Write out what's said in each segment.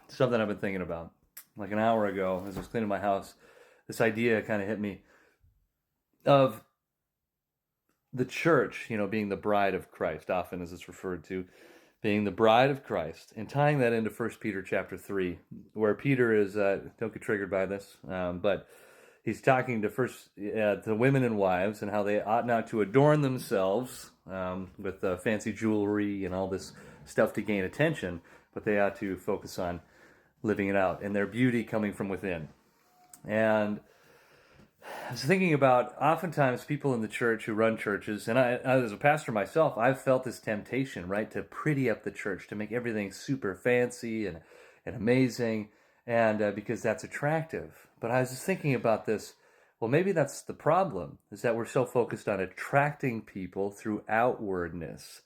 something I've been thinking about. Like an hour ago, as I was cleaning my house, this idea kind of hit me of the church, being the bride of Christ, often as it's referred to, being the bride of Christ, and tying that into 1 Peter chapter 3, where Peter is, don't get triggered by this, but he's talking to women and wives and how they ought not to adorn themselves with fancy jewelry and all this stuff to gain attention, but they ought to focus on living it out and their beauty coming from within. And I was thinking about oftentimes people in the church who run churches, and I as a pastor myself, I've felt this temptation, right, to pretty up the church, to make everything super fancy and amazing, and because that's attractive. But I was just thinking about this. Well, maybe that's the problem, is that we're so focused on attracting people through outwardness,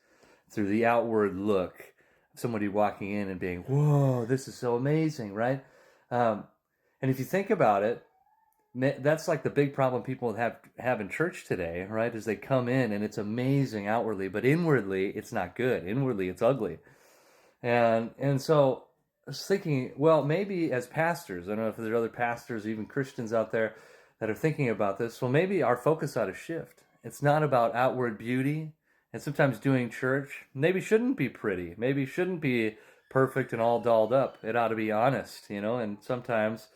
through the outward look. Somebody walking in and being, whoa, this is so amazing, right? And if you think about it, that's like the big problem people have in church today, right? Is they come in and it's amazing outwardly, but inwardly it's not good. Inwardly it's ugly. And so I was thinking, well, maybe as pastors, I don't know if there's other pastors, even Christians out there that are thinking about this. Well, maybe our focus ought to shift. It's not about outward beauty. And sometimes doing church maybe shouldn't be pretty. Maybe shouldn't be perfect and all dolled up. It ought to be honest, and sometimes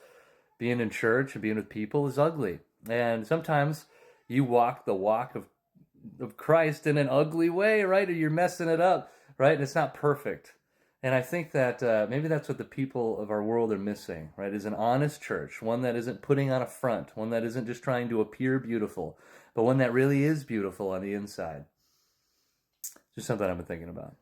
being in church and being with people is ugly. And sometimes you walk the walk of Christ in an ugly way, right? Or you're messing it up, right? And it's not perfect. And I think that maybe that's what the people of our world are missing, right? Is an honest church, one that isn't putting on a front, one that isn't just trying to appear beautiful, but one that really is beautiful on the inside. Just something I've been thinking about.